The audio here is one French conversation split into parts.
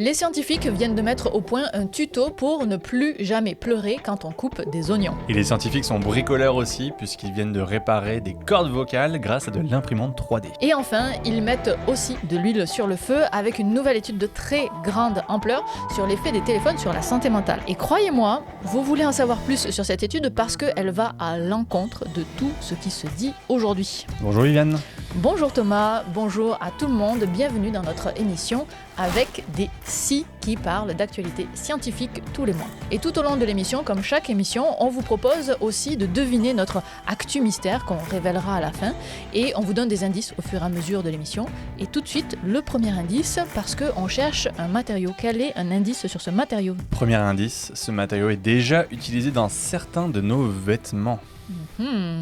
Les scientifiques viennent de mettre au point un tuto pour ne plus jamais pleurer quand on coupe des oignons. Et les scientifiques sont bricoleurs aussi, puisqu'ils viennent de réparer des cordes vocales grâce à de l'imprimante 3D. Et enfin, ils mettent aussi de l'huile sur le feu avec une nouvelle étude de très grande ampleur sur l'effet des téléphones sur la santé mentale. Et croyez-moi, vous voulez en savoir plus sur cette étude parce qu'elle va à l'encontre de tout ce qui se dit aujourd'hui. Bonjour Viviane. Bonjour Thomas, bonjour à tout le monde, bienvenue dans notre émission avec des si qui parlent d'actualité scientifique tous les mois. Et tout au long de l'émission, comme chaque émission, on vous propose aussi de deviner notre actu mystère qu'on révélera à la fin et on vous donne des indices au fur et à mesure de l'émission. Et tout de suite, le premier indice, parce qu'on cherche un matériau. Quel est un indice sur ce matériau ? Premier indice, ce matériau est déjà utilisé dans certains de nos vêtements.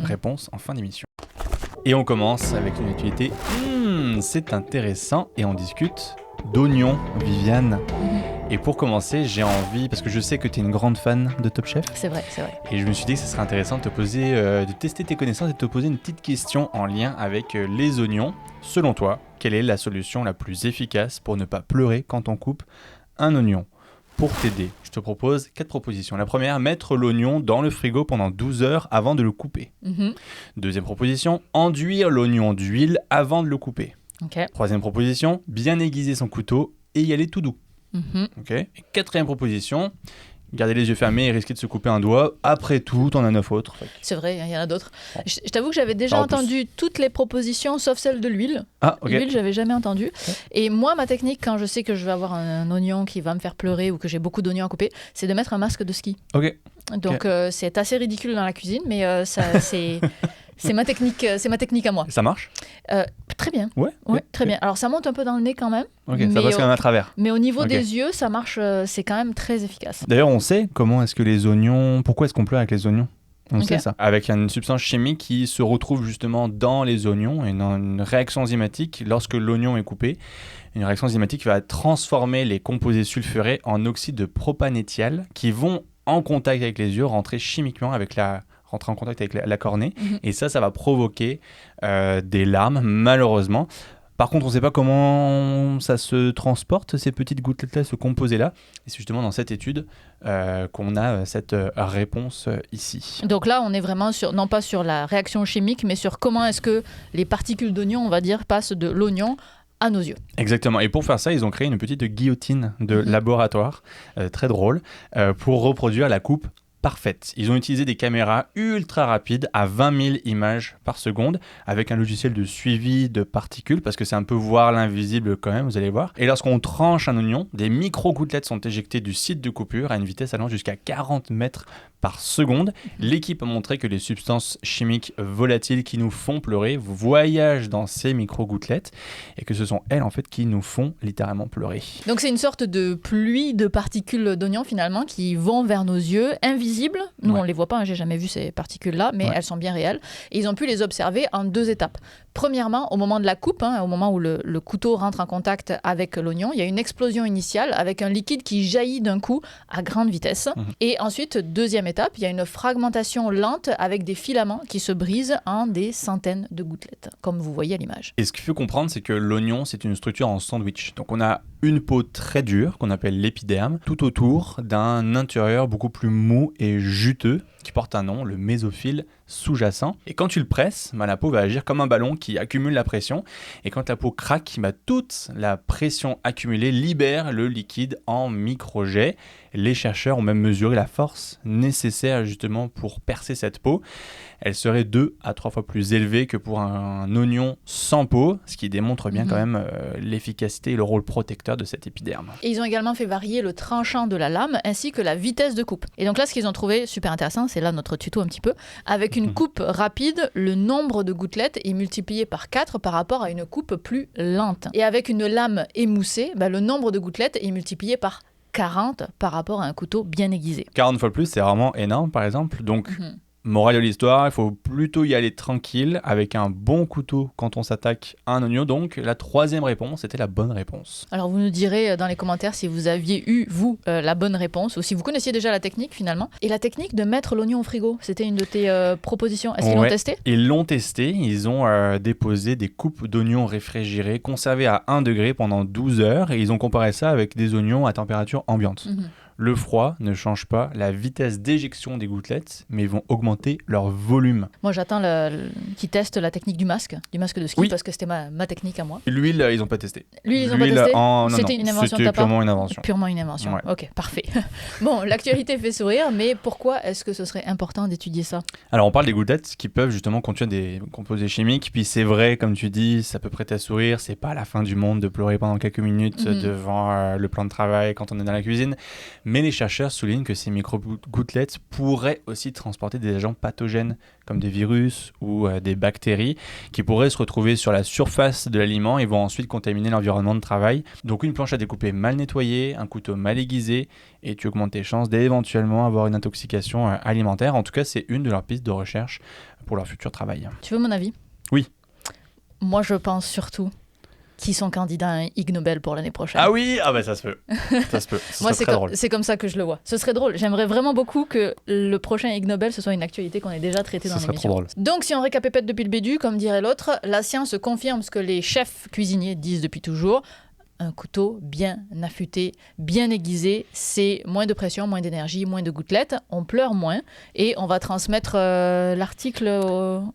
Réponse en fin d'émission. Et on commence avec une actualité. C'est intéressant et on discute d'oignons, Viviane. Et pour commencer, j'ai envie, parce que je sais que tu es une grande fan de Top Chef. C'est vrai, c'est vrai. Et je me suis dit que ce serait intéressant de te poser, de tester tes connaissances et de te poser une petite question en lien avec les oignons. Selon toi, quelle est la solution la plus efficace pour ne pas pleurer quand on coupe un oignon ? Pour t'aider, je te propose 4 propositions. La première, mettre l'oignon dans le frigo pendant 12 heures avant de le couper. Deuxième proposition, enduire l'oignon d'huile avant de le couper. Okay. Troisième proposition, bien aiguiser son couteau et y aller tout doux. Et quatrième proposition, garder les yeux fermés et risquer de se couper un doigt. Après tout, t'en as 9 autres. C'est vrai, il y en a d'autres. Bon. Je t'avoue que j'avais déjà entendu toutes les propositions sauf celle de l'huile. Ah, ok. L'huile, j'avais jamais entendu. Et moi, ma technique, quand je sais que je vais avoir un oignon qui va me faire pleurer ou que j'ai beaucoup d'oignons à couper, c'est de mettre un masque de ski. Ok. Donc, c'est assez ridicule dans la cuisine, mais c'est ma technique à moi. Ça marche ? Très bien. Ouais, très bien. Alors, ça monte un peu dans le nez quand même. Ok, ça passe quand même à travers. Mais au niveau des yeux, ça marche, c'est quand même très efficace. D'ailleurs, on sait comment est-ce que les oignons... Pourquoi est-ce qu'on pleure avec les oignons ? On sait ça. Avec une substance chimique qui se retrouve justement dans les oignons et dans une réaction enzymatique lorsque l'oignon est coupé. Une réaction enzymatique qui va transformer les composés sulfurés en oxyde de propanéthial qui vont en contact avec les yeux, rentrer en contact avec la cornée. Et ça va provoquer des larmes, malheureusement. Par contre, on ne sait pas comment ça se transporte, ces petites gouttelettes-là, ce composé-là. Et c'est justement dans cette étude qu'on a cette réponse ici. Donc là, on est vraiment non pas sur la réaction chimique, mais sur comment est-ce que les particules d'oignon, on va dire, passent de l'oignon à nos yeux. Exactement. Et pour faire ça, ils ont créé une petite guillotine de laboratoire, très drôle, pour reproduire la coupe parfaite. Ils ont utilisé des caméras ultra rapides à 20 000 images par seconde avec un logiciel de suivi de particules parce que c'est un peu voir l'invisible quand même, vous allez voir. Et lorsqu'on tranche un oignon, des micro-gouttelettes sont éjectées du site de coupure à une vitesse allant jusqu'à 40 mètres par seconde. L'équipe a montré que les substances chimiques volatiles qui nous font pleurer voyagent dans ces micro-gouttelettes et que ce sont elles en fait qui nous font littéralement pleurer. Donc c'est une sorte de pluie de particules d'oignon finalement qui vont vers nos yeux, invisibles. Nous on les voit pas, j'ai jamais vu ces particules-là, mais elles sont bien réelles. Et ils ont pu les observer en 2 étapes. Premièrement, au moment de la coupe, au moment où le couteau rentre en contact avec l'oignon, il y a une explosion initiale avec un liquide qui jaillit d'un coup à grande vitesse. Et ensuite, deuxième étape, il y a une fragmentation lente avec des filaments qui se brisent en des centaines de gouttelettes, comme vous voyez à l'image. Et ce qu'il faut comprendre, c'est que l'oignon, c'est une structure en sandwich. Donc on a une peau très dure, qu'on appelle l'épiderme, tout autour d'un intérieur beaucoup plus mou et juteux, qui porte un nom, le mésophile sous-jacent. Et quand tu le presses, la peau va agir comme un ballon qui accumule la pression. Et quand la peau craque, toute la pression accumulée libère le liquide en microjets. Les chercheurs ont même mesuré la force nécessaire justement pour percer cette peau. Elle serait 2 à 3 fois plus élevée que pour un oignon sans peau, ce qui démontre bien quand même l'efficacité et le rôle protecteur de cet épiderme. Et ils ont également fait varier le tranchant de la lame ainsi que la vitesse de coupe. Et donc là, ce qu'ils ont trouvé super intéressant, c'est là notre tuto un petit peu, avec une coupe rapide, le nombre de gouttelettes est multiplié par 4 par rapport à une coupe plus lente. Et avec une lame émoussée, le nombre de gouttelettes est multiplié par 40 par rapport à un couteau bien aiguisé. 40 fois plus, c'est vraiment énorme par exemple. Donc Morale de l'histoire, il faut plutôt y aller tranquille, avec un bon couteau quand on s'attaque à un oignon. Donc la troisième réponse était la bonne réponse. Alors vous nous direz dans les commentaires si vous aviez eu, vous, la bonne réponse, ou si vous connaissiez déjà la technique finalement. Et la technique de mettre l'oignon au frigo, c'était une de tes propositions. Est-ce qu'ils l'ont testé ? Ils l'ont testé, ils ont déposé des coupes d'oignons réfrigérés, conservés à 1 degré pendant 12 heures, et ils ont comparé ça avec des oignons à température ambiante. Le froid ne change pas la vitesse d'éjection des gouttelettes, mais ils vont augmenter leur volume. Moi, j'attends qu'ils testent la technique du masque de ski, parce que c'était ma technique à moi. L'huile, ils n'ont pas testé. L'huile, ils n'ont pas testé C'était une invention de ta part ? purement une invention. Purement une invention, ouais. Ok, parfait. Bon, l'actualité fait sourire, mais pourquoi est-ce que ce serait important d'étudier ça ? Alors, on parle des gouttelettes qui peuvent justement contenir des composés chimiques, puis c'est vrai, comme tu dis, ça peut prêter à sourire, c'est pas la fin du monde de pleurer pendant quelques minutes devant le plan de travail quand on est dans la cuisine. Mais les chercheurs soulignent que ces micro-gouttelettes pourraient aussi transporter des agents pathogènes comme des virus ou des bactéries qui pourraient se retrouver sur la surface de l'aliment et vont ensuite contaminer l'environnement de travail. Donc une planche à découper mal nettoyée, un couteau mal aiguisé et tu augmentes tes chances d'éventuellement avoir une intoxication alimentaire. En tout cas, c'est une de leurs pistes de recherche pour leur futur travail. Tu veux mon avis ? Oui. Moi, je pense surtout qui sont candidats à un Ig Nobel pour l'année prochaine. Ah oui, ah bah ça se peut. Ça se peut. Moi, c'est comme ça que je le vois. Ce serait drôle. J'aimerais vraiment beaucoup que le prochain Ig Nobel, ce soit une actualité qu'on ait déjà traitée dans l'émission. Ça serait trop drôle. Donc, si on récapépète depuis le début, comme dirait l'autre, la science confirme ce que les chefs cuisiniers disent depuis toujours. Un couteau bien affûté, bien aiguisé, c'est moins de pression, moins d'énergie, moins de gouttelettes, on pleure moins et on va transmettre l'article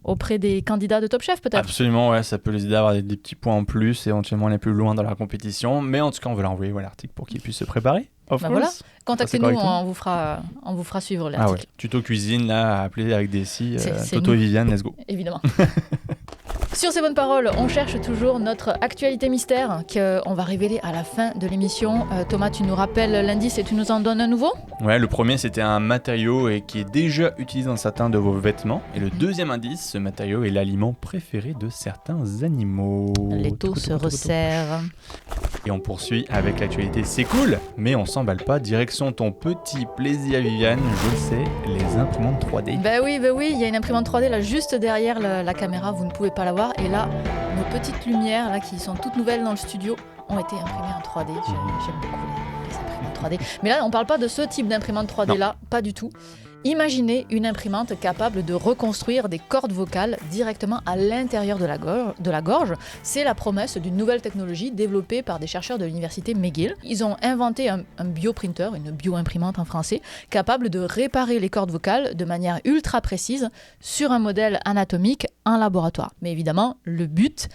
auprès des candidats de Top Chef peut-être. Absolument, ouais, ça peut les aider à avoir des petits points en plus, éventuellement aller plus loin dans la compétition, mais en tout cas on veut l'envoyer l'article pour qu'ils puissent se préparer. Voilà. Contactez-nous, on vous fera suivre l'article. Ah ouais. Tuto cuisine là, à appeler avec des si, Toto nous. et Viviane, let's go. Évidemment. Sur ces bonnes paroles, on cherche toujours notre actualité mystère qu'on va révéler à la fin de l'émission. Thomas, tu nous rappelles l'indice et tu nous en donnes un nouveau ? Ouais, le premier c'était un matériau qui est déjà utilisé dans certains de vos vêtements. Et le deuxième indice, ce matériau est l'aliment préféré de certains animaux. L'étau se resserre. Et on poursuit avec l'actualité, c'est cool, mais on s'emballe pas. Direction ton petit plaisir, Viviane, je le sais, les imprimantes 3D. Ben oui, il y a une imprimante 3D là juste derrière la caméra, vous ne pouvez pas la voir. Et là, nos petites lumières là qui sont toutes nouvelles dans le studio ont été imprimées en 3D. J'aime beaucoup les imprimantes 3D. Mais là, on parle pas de ce type d'imprimante 3D là, pas du tout. Imaginez une imprimante capable de reconstruire des cordes vocales directement à l'intérieur de la gorge. C'est la promesse d'une nouvelle technologie développée par des chercheurs de l'université McGill. Ils ont inventé un bioprinter, une bio-imprimante en français, capable de réparer les cordes vocales de manière ultra précise sur un modèle anatomique en laboratoire. Mais évidemment, le but,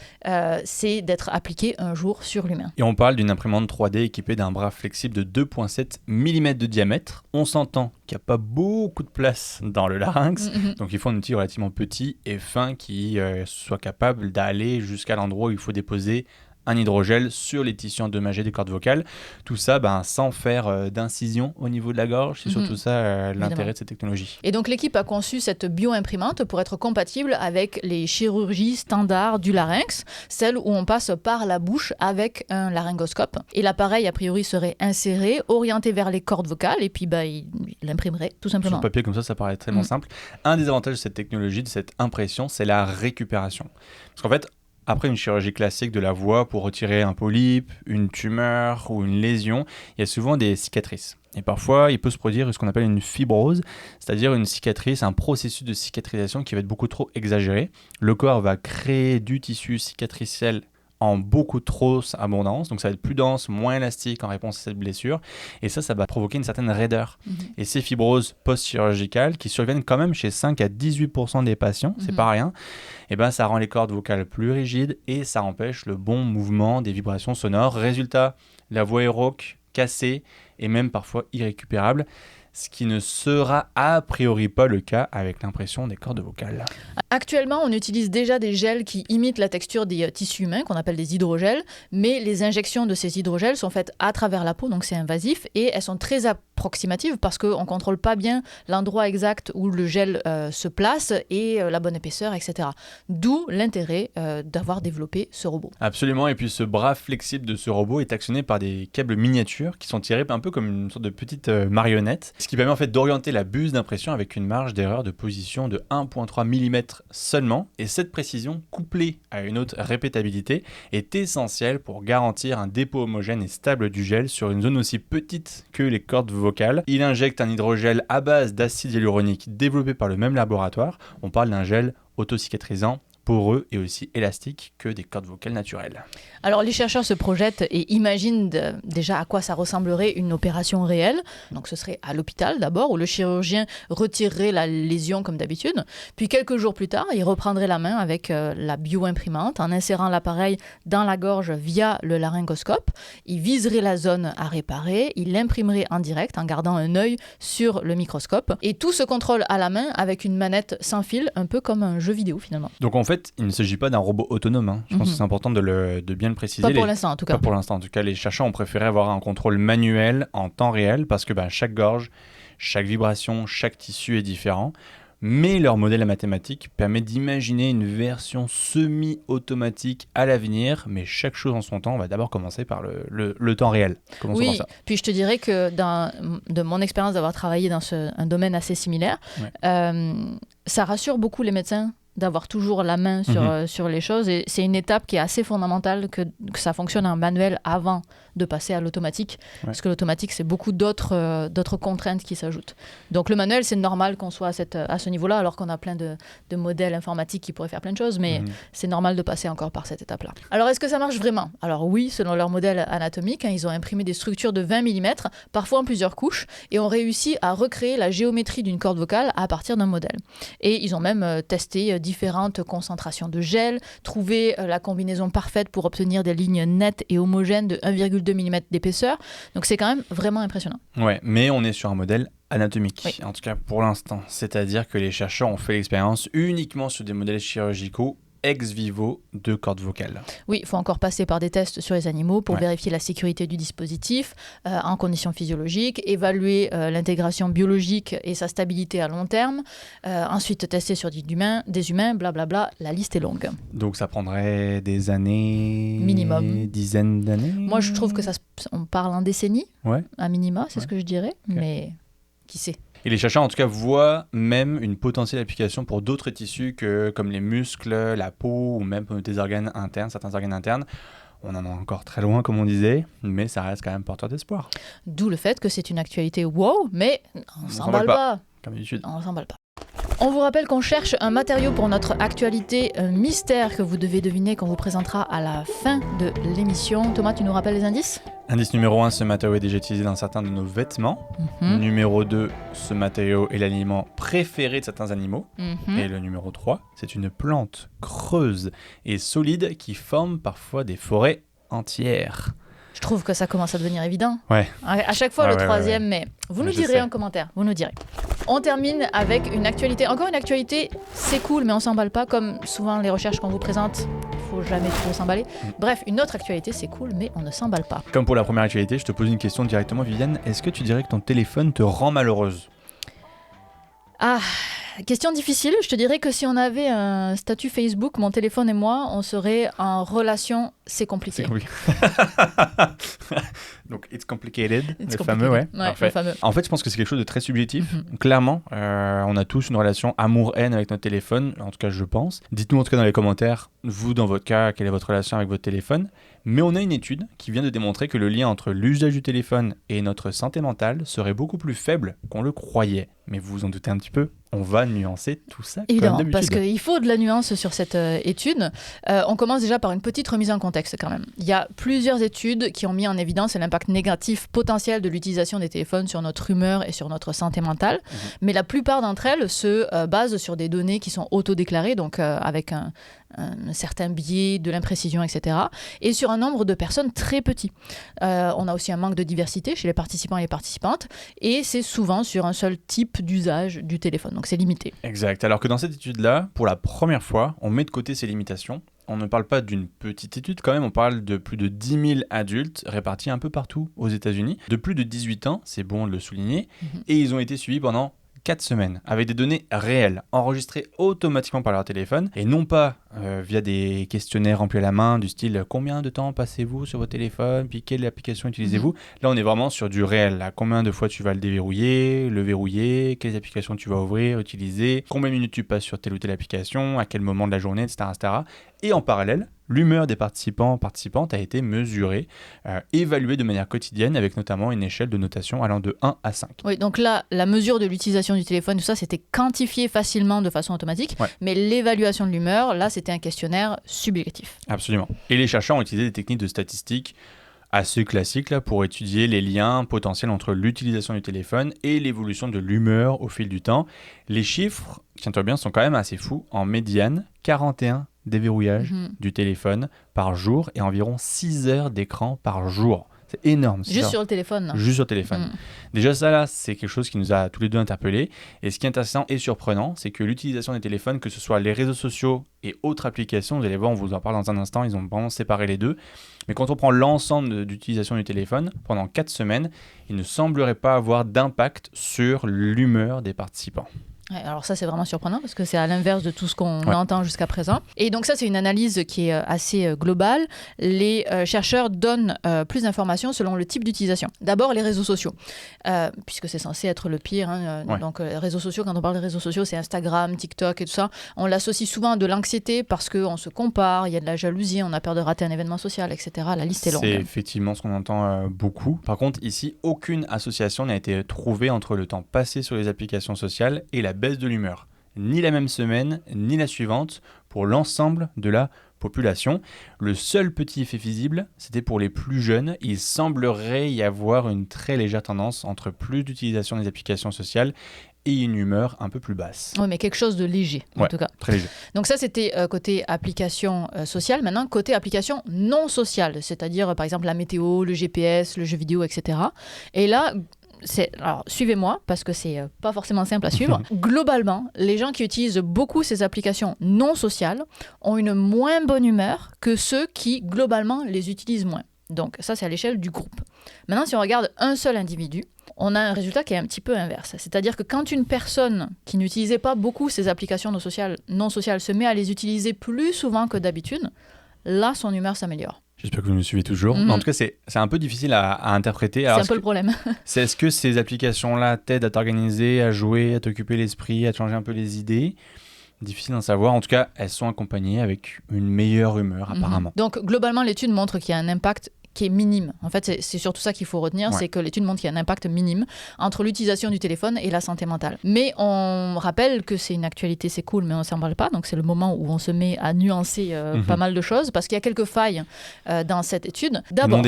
c'est d'être appliqué un jour sur l'humain. Et on parle d'une imprimante 3D équipée d'un bras flexible de 2,7 mm de diamètre. On s'entend qu'il n'y a pas beaucoup de place dans le larynx, donc il faut un outil relativement petit et fin qui soit capable d'aller jusqu'à l'endroit où il faut déposer un hydrogel sur les tissus endommagés des cordes vocales. Tout ça sans faire d'incision au niveau de la gorge. C'est surtout ça l'intérêt de cette technologie. Et donc l'équipe a conçu cette bio-imprimante pour être compatible avec les chirurgies standards du larynx, celles où on passe par la bouche avec un laryngoscope. Et l'appareil, a priori, serait inséré, orienté vers les cordes vocales, et puis il l'imprimerait tout simplement. Sur le papier comme ça paraît tellement simple. Un des avantages de cette technologie, de cette impression, c'est la récupération. Parce qu'en fait, après une chirurgie classique de la voix pour retirer un polype, une tumeur ou une lésion, il y a souvent des cicatrices. Et parfois, il peut se produire ce qu'on appelle une fibrose, c'est-à-dire une cicatrice, un processus de cicatrisation qui va être beaucoup trop exagéré. Le corps va créer du tissu cicatriciel en beaucoup trop abondance, donc ça va être plus dense, moins élastique en réponse à cette blessure, et ça va provoquer une certaine raideur. Et ces fibroses post-chirurgicales, qui surviennent quand même chez 5 à 18% des patients, c'est pas rien, et ça rend les cordes vocales plus rigides, et ça empêche le bon mouvement des vibrations sonores. Résultat, la voix est rauque, cassée, et même parfois irrécupérable, ce qui ne sera a priori pas le cas avec l'impression des cordes vocales. Actuellement, on utilise déjà des gels qui imitent la texture des tissus humains, qu'on appelle des hydrogels, mais les injections de ces hydrogels sont faites à travers la peau, donc c'est invasif, et elles sont très approximative parce qu'on ne contrôle pas bien l'endroit exact où le gel se place et la bonne épaisseur, etc. D'où l'intérêt d'avoir développé ce robot. Absolument, et puis ce bras flexible de ce robot est actionné par des câbles miniatures qui sont tirés un peu comme une sorte de petite marionnette, ce qui permet en fait d'orienter la buse d'impression avec une marge d'erreur de position de 1,3 mm seulement, et cette précision, couplée à une haute répétabilité, est essentielle pour garantir un dépôt homogène et stable du gel sur une zone aussi petite que les cordes vocales. Il injecte un hydrogel à base d'acide hyaluronique développé par le même laboratoire. On parle d'un gel autocicatrisant, poreux et aussi élastique que des cordes vocales naturelles. Alors les chercheurs se projettent et imaginent déjà à quoi ça ressemblerait une opération réelle. Donc ce serait à l'hôpital d'abord, où le chirurgien retirerait la lésion comme d'habitude. Puis quelques jours plus tard, il reprendrait la main avec la bio-imprimante en insérant l'appareil dans la gorge via le laryngoscope. Il viserait la zone à réparer, il l'imprimerait en direct en gardant un œil sur le microscope. Et tout se contrôle à la main avec une manette sans fil, un peu comme un jeu vidéo finalement. Donc en fait, il ne s'agit pas d'un robot autonome. Hein. Je pense que c'est important de bien le préciser. Pas pour l'instant en tout cas. Pas pour l'instant en tout cas. Les chercheurs ont préféré avoir un contrôle manuel en temps réel parce que chaque gorge, chaque vibration, chaque tissu est différent. Mais leur modèle mathématique permet d'imaginer une version semi-automatique à l'avenir, mais chaque chose en son temps. On va d'abord commencer par le temps réel. Commençons par ça. Puis je te dirais que de mon expérience d'avoir travaillé dans un domaine assez similaire, ça rassure beaucoup les médecins d'avoir toujours la main sur les choses. Et c'est une étape qui est assez fondamentale que ça fonctionne en manuel avant de passer à l'automatique. Parce que l'automatique, c'est beaucoup d'autres contraintes qui s'ajoutent. Donc le manuel, c'est normal qu'on soit à ce niveau-là, alors qu'on a plein de modèles informatiques qui pourraient faire plein de choses, mais c'est normal de passer encore par cette étape-là. Alors est-ce que ça marche vraiment ? Alors oui, selon leur modèle anatomique, ils ont imprimé des structures de 20 mm, parfois en plusieurs couches, et ont réussi à recréer la géométrie d'une corde vocale à partir d'un modèle. Et ils ont même testé différentes concentrations de gel, trouvé la combinaison parfaite pour obtenir des lignes nettes et homogènes de 1,2 mm d'épaisseur. Donc c'est quand même vraiment impressionnant. Ouais, mais on est sur un modèle anatomique, en tout cas pour l'instant. C'est-à-dire que les chercheurs ont fait l'expérience uniquement sur des modèles chirurgicaux ex vivo de cordes vocales. Oui, il faut encore passer par des tests sur les animaux pour vérifier la sécurité du dispositif en conditions physiologiques, évaluer l'intégration biologique et sa stabilité à long terme, ensuite tester sur des humains, blablabla, la liste est longue. Donc ça prendrait des années... Minimum. Dizaines d'années. Moi, je trouve que on parle en décennies, à minima, c'est ce que je dirais, mais qui sait. Et les chercheurs, en tout cas, voient même une potentielle application pour d'autres tissus comme les muscles, la peau ou même des organes internes, certains organes internes. On en est encore très loin, comme on disait, mais ça reste quand même porteur d'espoir. D'où le fait que c'est une actualité wow, mais on s'emballe pas. Comme d'habitude. On s'emballe pas. On vous rappelle qu'on cherche un matériau pour notre actualité mystère que vous devez deviner qu'on vous présentera à la fin de l'émission. Thomas, tu nous rappelles les indices ? Indice numéro 1, ce matériau est déjà utilisé dans certains de nos vêtements. Numéro 2, ce matériau est l'aliment préféré de certains animaux. Et le numéro 3, c'est une plante creuse et solide qui forme parfois des forêts entières. Je trouve que ça commence à devenir évident. Ouais. À chaque fois, le troisième, mais vous nous direz en commentaire, vous nous direz. On termine avec une actualité. Encore une actualité, c'est cool, mais on s'emballe pas. Comme souvent les recherches qu'on vous présente, il faut jamais trop s'emballer. Bref, une autre actualité, c'est cool, mais on ne s'emballe pas. Comme pour la première actualité, je te pose une question directement, Viviane. Est-ce que tu dirais que ton téléphone te rend malheureuse ? Ah, question difficile. Je te dirais que si on avait un statut Facebook, mon téléphone et moi, on serait en relation, c'est compliqué. Donc, it's complicated, le fameux, le fameux. En fait, je pense que c'est quelque chose de très subjectif. Clairement, on a tous une relation amour-haine avec notre téléphone, en tout cas, je pense. Dites-nous en tout cas dans les commentaires, vous, dans votre cas, quelle est votre relation avec votre téléphone. Mais on a une étude qui vient de démontrer que le lien entre l'usage du téléphone et notre santé mentale serait beaucoup plus faible qu'on le croyait. Mais vous vous en doutez un petit peu, on va nuancer tout ça. Évidemment, parce qu'il faut de la nuance sur cette étude. On commence déjà par une petite remise en contexte quand même. Il y a plusieurs études qui ont mis en évidence l'impact négatif potentiel de l'utilisation des téléphones sur notre humeur et sur notre santé mentale. Mais la plupart d'entre elles se basent sur des données qui sont autodéclarées, donc avec un certain biais, de l'imprécision, etc. Et sur un nombre de personnes très petit. On a aussi un manque de diversité chez les participants et les participantes. Et c'est souvent sur un seul type d'usage du téléphone. Donc c'est limité. Exact. Alors que dans cette étude-là, pour la première fois, on met de côté ces limitations on ne parle pas d'une petite étude quand même, on parle de plus de 10 000 adultes répartis un peu partout aux États-Unis, de plus de 18 ans, c'est bon de le souligner, et ils ont été suivis pendant 4 semaines, avec des données réelles, enregistrées automatiquement par leur téléphone, et non pas via des questionnaires remplis à la main, du style « Combien de temps passez-vous sur votre téléphone ? Puis quelle application utilisez-vous ?» Là, on est vraiment sur du réel. Là. Combien de fois tu vas le déverrouiller, le verrouiller, quelles applications tu vas ouvrir, utiliser, combien de minutes tu passes sur telle ou telle application, à quel moment de la journée, etc. etc. Et en parallèle, l'humeur des participantes a été mesurée, évaluée de manière quotidienne avec notamment une échelle de notation allant de 1 à 5. Oui, donc là, la mesure de l'utilisation du téléphone, tout ça, c'était quantifié facilement de façon automatique, mais l'évaluation de l'humeur, là, c'était un questionnaire subjectif. Absolument. Et les chercheurs ont utilisé des techniques de statistiques assez classiques là, pour étudier les liens potentiels entre l'utilisation du téléphone et l'évolution de l'humeur au fil du temps. Les chiffres, tiens-toi bien, sont quand même assez fous. En médiane, 41 déverrouillages du téléphone par jour et environ 6 heures d'écran par jour. C'est énorme. Juste sur le téléphone. Juste sur le téléphone. Déjà ça là, c'est quelque chose qui nous a tous les deux interpellés. Et ce qui est intéressant et surprenant, c'est que l'utilisation des téléphones, que ce soit les réseaux sociaux et autres applications, vous allez voir, on vous en parle dans un instant, ils ont vraiment séparé les deux. Mais quand on prend l'ensemble d'utilisation du téléphone, pendant 4 semaines, il ne semblerait pas avoir d'impact sur l'humeur des participants. Ouais, alors ça, c'est vraiment surprenant parce que c'est à l'inverse de tout ce qu'on entend jusqu'à présent. Et donc ça, c'est une analyse qui est assez globale. Les chercheurs donnent plus d'informations selon le type d'utilisation. D'abord, les réseaux sociaux, puisque c'est censé être le pire. Donc, les réseaux sociaux, quand on parle des réseaux sociaux, c'est Instagram, TikTok et tout ça. On l'associe souvent à de l'anxiété parce qu'on se compare, il y a de la jalousie, on a peur de rater un événement social, etc. La liste est longue. C'est effectivement ce qu'on entend beaucoup. Par contre, ici, aucune association n'a été trouvée entre le temps passé sur les applications sociales et la baisse de l'humeur. Ni la même semaine, ni la suivante pour l'ensemble de la population. Le seul petit effet visible, c'était pour les plus jeunes. Il semblerait y avoir une très légère tendance entre plus d'utilisation des applications sociales et une humeur un peu plus basse. Oui, mais quelque chose de léger, en tout cas. Très léger. Donc ça, c'était côté application sociale. Maintenant, côté application non sociale, c'est-à-dire, par exemple, la météo, le GPS, le jeu vidéo, etc. Et là... Alors, suivez-moi, parce que c'est pas forcément simple à suivre. Globalement, les gens qui utilisent beaucoup ces applications non sociales ont une moins bonne humeur que ceux qui, globalement, les utilisent moins. Donc, ça, c'est à l'échelle du groupe. Maintenant, si on regarde un seul individu, on a un résultat qui est un petit peu inverse. C'est-à-dire que quand une personne qui n'utilisait pas beaucoup ces applications non sociales se met à les utiliser plus souvent que d'habitude, là, son humeur s'améliore. J'espère que vous me suivez toujours. Mais en tout cas, c'est un peu difficile à interpréter. Alors, c'est un peu le problème. Est-ce que ces applications-là t'aident à t'organiser, à jouer, à t'occuper l'esprit, à te changer un peu les idées ? Difficile d'en savoir. En tout cas, elles sont accompagnées avec une meilleure humeur, apparemment. Donc, globalement, l'étude montre qu'il y a un impact qui est minime. En fait, c'est surtout ça qu'il faut retenir, c'est que l'étude montre qu'il y a un impact minime entre l'utilisation du téléphone et la santé mentale. Mais on rappelle que c'est une actualité, c'est cool, mais on ne s'en parle pas. Donc, c'est le moment où on se met à nuancer pas mal de choses, parce qu'il y a quelques failles dans cette étude. D'abord,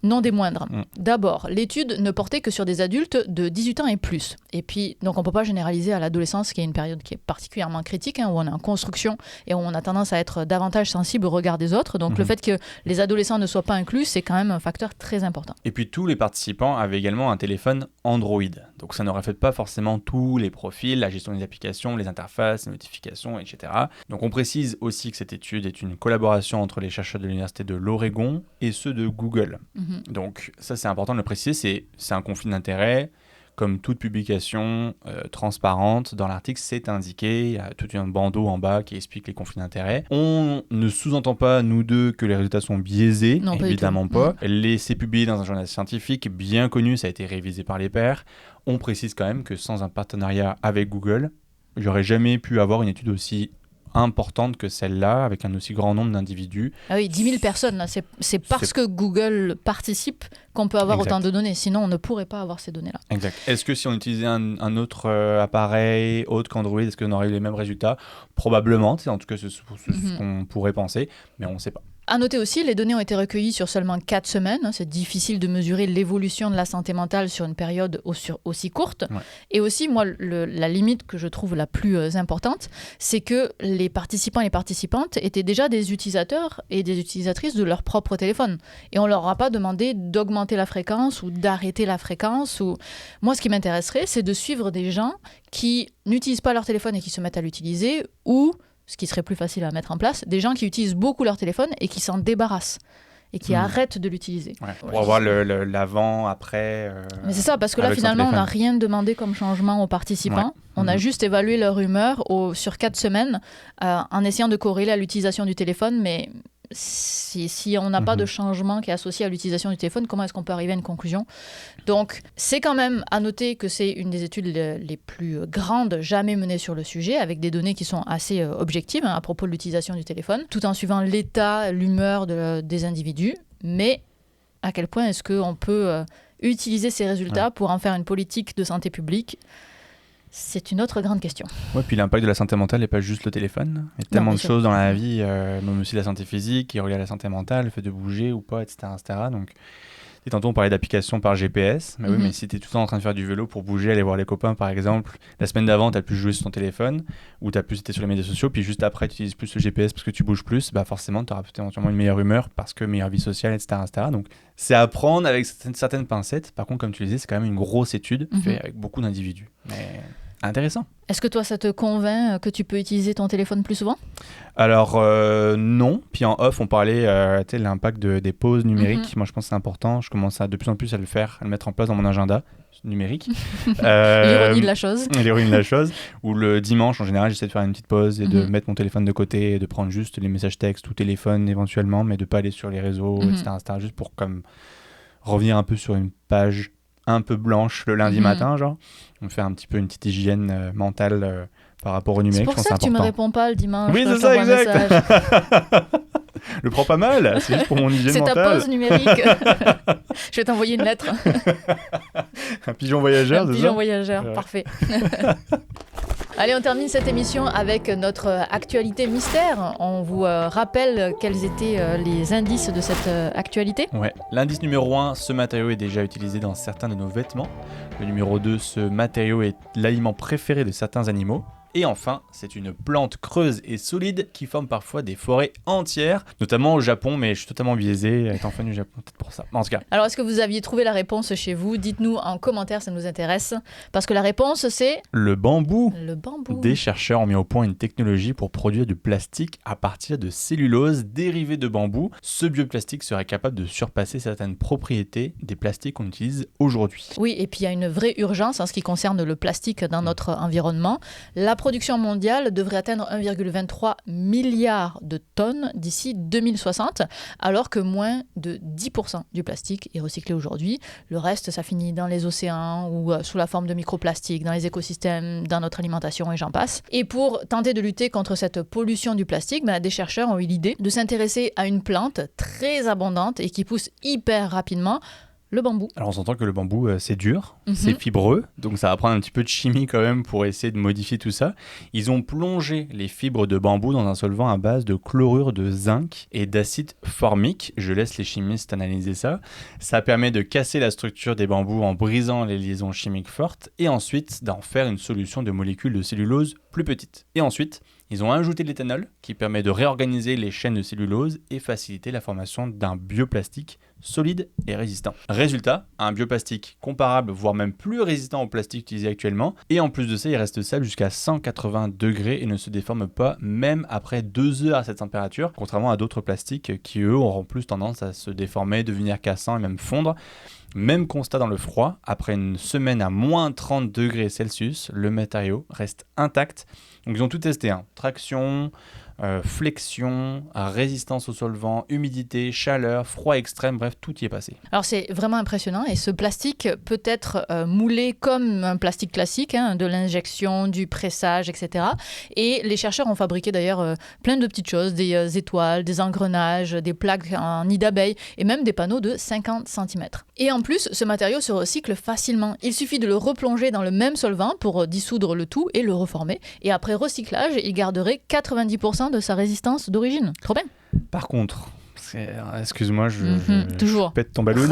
non des moindres. D'abord, l'étude ne portait que sur des adultes de 18 ans et plus. Et puis, donc, on ne peut pas généraliser à l'adolescence, qui est une période qui est particulièrement critique, où on est en construction et où on a tendance à être davantage sensible au regard des autres. Donc, le fait que les adolescents ne soient pas inclus, c'est quand même un facteur très important. Et puis tous les participants avaient également un téléphone Android. Donc ça ne reflète pas forcément tous les profils, la gestion des applications, les interfaces, les notifications, etc. Donc on précise aussi que cette étude est une collaboration entre les chercheurs de l'Université de l'Oregon et ceux de Google. Donc ça c'est important de le préciser, c'est un conflit d'intérêts. Comme toute publication transparente, dans l'article, c'est indiqué, il y a tout un bandeau en bas qui explique les conflits d'intérêts. On ne sous-entend pas, nous deux, que les résultats sont biaisés, non, évidemment pas. C'est publié dans un journal scientifique bien connu, ça a été révisé par les pairs. On précise quand même que sans un partenariat avec Google, j'aurais jamais pu avoir une étude aussi importante que celle-là, avec un aussi grand nombre d'individus. Ah oui, 10 000 personnes, là. C'est parce que Google participe qu'on peut avoir autant de données. Sinon, on ne pourrait pas avoir ces données-là. Exact. Est-ce que si on utilisait un autre appareil, autre qu'Android, est-ce qu'on aurait eu les mêmes résultats ? Probablement, en tout cas, c'est ce qu'on pourrait penser, mais on ne sait pas. À noter aussi, les données ont été recueillies sur seulement 4 semaines. C'est difficile de mesurer l'évolution de la santé mentale sur une période aussi courte. Et aussi, moi, la limite que je trouve la plus importante, c'est que les participants et les participantes étaient déjà des utilisateurs et des utilisatrices de leur propre téléphone. Et on ne leur a pas demandé d'augmenter la fréquence ou d'arrêter la fréquence. Moi, ce qui m'intéresserait, c'est de suivre des gens qui n'utilisent pas leur téléphone et qui se mettent à l'utiliser, ou ce qui serait plus facile à mettre en place, des gens qui utilisent beaucoup leur téléphone et qui s'en débarrassent et qui arrêtent de l'utiliser. Ouais, pour avoir l'avant, après... Mais c'est ça, parce que là, finalement, on n'a rien demandé comme changement aux participants. Ouais. On a juste évalué leur humeur sur 4 semaines en essayant de corréler à l'utilisation du téléphone, mais... Si on n'a pas de changement qui est associé à l'utilisation du téléphone, comment est-ce qu'on peut arriver à une conclusion? Donc, c'est quand même à noter que c'est une des études les plus grandes jamais menées sur le sujet, avec des données qui sont assez objectives à propos de l'utilisation du téléphone, tout en suivant l'état, l'humeur des individus. Mais à quel point est-ce qu'on peut utiliser ces résultats pour en faire une politique de santé publique? C'est une autre grande question. Ouais, puis l'impact de la santé mentale n'est pas juste le téléphone. Il y a tellement de choses dans la vie, même aussi la santé physique, qui est reliée à la santé mentale, le fait de bouger ou pas, etc. etc. Donc, tantôt on parlait d'applications par GPS, mais oui, mais si tu es tout le temps en train de faire du vélo pour bouger, aller voir les copains par exemple, la semaine d'avant tu as pu jouer sur ton téléphone, ou tu as pu être sur les médias sociaux, puis juste après tu utilises plus le GPS parce que tu bouges plus, bah forcément tu auras peut-être éventuellement une meilleure humeur parce que meilleure vie sociale, etc. etc. Donc c'est à prendre avec certaines pincettes. Par contre, comme tu le disais, c'est quand même une grosse étude faite avec beaucoup d'individus. Mais... intéressant. Est-ce que toi, ça te convainc que tu peux utiliser ton téléphone plus souvent? Alors, non. Puis en off, on parlait de l'impact des pauses numériques. Moi, je pense que c'est important. Je commence de plus en plus à le faire, à le mettre en place dans mon agenda numérique. L'ironie de la chose. L'ironie de la chose. Ou le dimanche, en général, j'essaie de faire une petite pause et de mettre mon téléphone de côté et de prendre juste les messages textes ou téléphone éventuellement, mais de ne pas aller sur les réseaux, etc., juste pour comme revenir un peu sur une page un peu blanche le lundi matin, genre. On fait un petit peu une petite hygiène mentale par rapport au numérique. C'est pour ça que tu me réponds pas le dimanche. Oui, c'est ça, exact. Le prends pas mal, c'est juste pour mon hygiène mentale. C'est ta pause numérique. Je vais t'envoyer une lettre. Un pigeon voyageur, c'est ça? Un pigeon voyageur, parfait. Allez, on termine cette émission avec notre actualité mystère. On vous rappelle quels étaient les indices de cette actualité. Ouais. L'indice numéro 1, ce matériau est déjà utilisé dans certains de nos vêtements. Le numéro 2, ce matériau est l'aliment préféré de certains animaux. Et enfin, c'est une plante creuse et solide qui forme parfois des forêts entières, notamment au Japon, mais je suis totalement biaisé, étant fan du Japon, peut-être pour ça. En tout cas. Alors, est-ce que vous aviez trouvé la réponse chez vous? Dites-nous en commentaire, ça nous intéresse. Parce que la réponse, c'est... le bambou. Le bambou. Des chercheurs ont mis au point une technologie pour produire du plastique à partir de cellulose dérivée de bambou. Ce bioplastique serait capable de surpasser certaines propriétés des plastiques qu'on utilise aujourd'hui. Oui, et puis il y a une vraie urgence en ce qui concerne le plastique dans notre environnement. La production mondiale devrait atteindre 1,23 milliard de tonnes d'ici 2060, alors que moins de 10% du plastique est recyclé aujourd'hui. Le reste, ça finit dans les océans ou sous la forme de microplastiques, dans les écosystèmes, dans notre alimentation et j'en passe. Et pour tenter de lutter contre cette pollution du plastique, des chercheurs ont eu l'idée de s'intéresser à une plante très abondante et qui pousse hyper rapidement, le bambou. Alors on s'entend que le bambou c'est dur, c'est fibreux, donc ça va prendre un petit peu de chimie quand même pour essayer de modifier tout ça. Ils ont plongé les fibres de bambou dans un solvant à base de chlorure de zinc et d'acide formique. Je laisse les chimistes analyser ça. Ça permet de casser la structure des bambous en brisant les liaisons chimiques fortes et ensuite d'en faire une solution de molécules de cellulose plus petites. Et ensuite, ils ont ajouté de l'éthanol qui permet de réorganiser les chaînes de cellulose et faciliter la formation d'un bioplastique solide et résistant. Résultat, un bioplastique comparable, voire même plus résistant au plastique utilisé actuellement. Et en plus de ça, il reste stable jusqu'à 180 degrés et ne se déforme pas même après 2 heures à cette température, contrairement à d'autres plastiques qui, eux, auront plus tendance à se déformer, devenir cassants et même fondre. Même constat dans le froid, après une semaine à moins 30 degrés Celsius, le matériau reste intact. Donc ils ont tout testé, traction, flexion, résistance au solvant, humidité, chaleur, froid extrême, bref, tout y est passé. Alors c'est vraiment impressionnant et ce plastique peut être moulé comme un plastique classique, de l'injection, du pressage, etc. Et les chercheurs ont fabriqué d'ailleurs plein de petites choses, des étoiles, des engrenages, des plaques en nid d'abeille et même des panneaux de 50 cm. Et en plus, ce matériau se recycle facilement. Il suffit de le replonger dans le même solvant pour dissoudre le tout et le reformer. Et après recyclage, il garderait 90% de sa résistance d'origine. Trop bien. Par contre, excuse-moi, je pète ton ballon.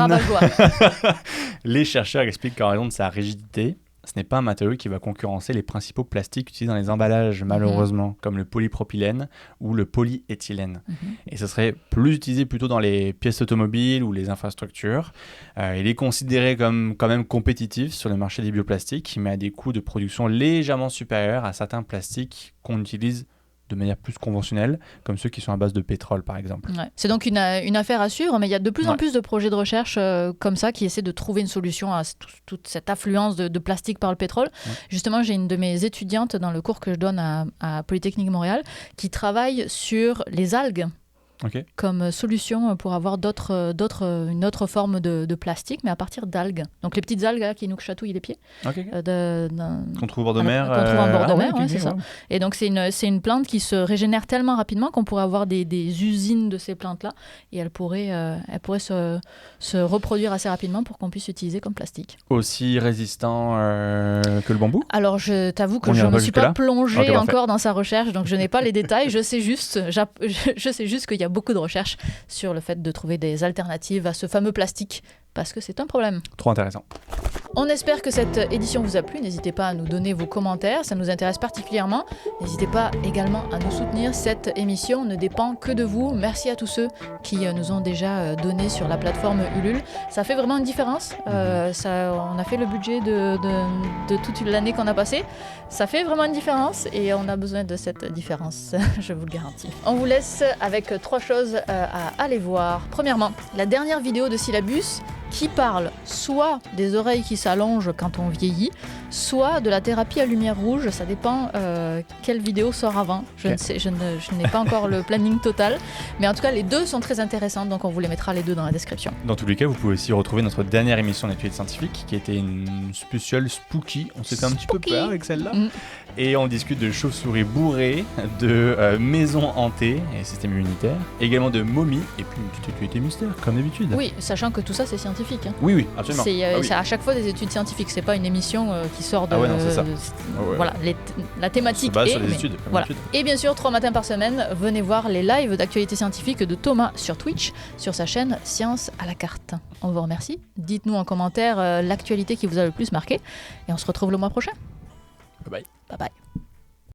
Les chercheurs expliquent qu'en raison de sa rigidité, ce n'est pas un matériau qui va concurrencer les principaux plastiques utilisés dans les emballages, malheureusement, comme le polypropylène ou le polyéthylène. Et ce serait plus utilisé plutôt dans les pièces automobiles ou les infrastructures. Il est considéré comme quand même compétitif sur le marché des bioplastiques, mais à des coûts de production légèrement supérieurs à certains plastiques qu'on utilise de manière plus conventionnelle, comme ceux qui sont à base de pétrole par exemple. Ouais. C'est donc une affaire à suivre, mais il y a de plus en plus de projets de recherche comme ça qui essaient de trouver une solution à toute cette affluence de plastique par le pétrole. Ouais. Justement, j'ai une de mes étudiantes dans le cours que je donne à Polytechnique Montréal qui travaille sur les algues. Okay. Comme solution pour avoir une autre forme de plastique, mais à partir d'algues. Donc les petites algues là, qui nous chatouillent les pieds. Okay. Qu'on trouve en bord de mer. Qu'on trouve en bord de mer, okay, c'est ça. Et donc c'est une plante qui se régénère tellement rapidement qu'on pourrait avoir des usines de ces plantes-là et elle pourrait se reproduire assez rapidement pour qu'on puisse l'utiliser comme plastique. Aussi résistant que le bambou ? Alors je t'avoue que je ne me suis pas plongée encore dans sa recherche, donc je n'ai pas les détails. Je sais juste qu'il y a beaucoup de recherches sur le fait de trouver des alternatives à ce fameux plastique, parce que c'est un problème. Trop intéressant. On espère que cette édition vous a plu. N'hésitez pas à nous donner vos commentaires, ça nous intéresse particulièrement. N'hésitez pas également à nous soutenir. Cette émission ne dépend que de vous. Merci à tous ceux qui nous ont déjà donné sur la plateforme Ulule. Ça fait vraiment une différence. On a fait le budget de toute l'année qu'on a passée. Ça fait vraiment une différence et on a besoin de cette différence, je vous le garantis. On vous laisse avec 3 choses à aller voir. Premièrement, la dernière vidéo de Syllabus qui parle soit des oreilles qui s'allongent quand on vieillit, soit de la thérapie à lumière rouge. Ça dépend quelle vidéo sort avant. Je n'ai pas encore le planning total. Mais en tout cas, les deux sont très intéressantes, donc on vous les mettra les deux dans la description. Dans tous les cas, vous pouvez aussi retrouver notre dernière émission d'actualité scientifique, qui était une spéciale spooky. On s'est fait un petit peu peur avec celle-là. Et on discute de chauves-souris bourrées, de maisons hantées et système immunitaire, également de momies, et puis une petite actualité mystère, comme d'habitude. Oui, sachant que tout ça, c'est scientifique. Hein. Oui, absolument. C'est à chaque fois des études scientifiques, c'est pas une émission qui sort de... non, c'est ça. Voilà, la thématique est... sur les études, voilà. Et bien sûr, 3 matins par semaine, venez voir les lives d'actualité scientifique de Thomas sur Twitch, sur sa chaîne Science à la carte. On vous remercie. Dites-nous en commentaire l'actualité qui vous a le plus marqué, et on se retrouve le mois prochain. Bye bye. Bye bye.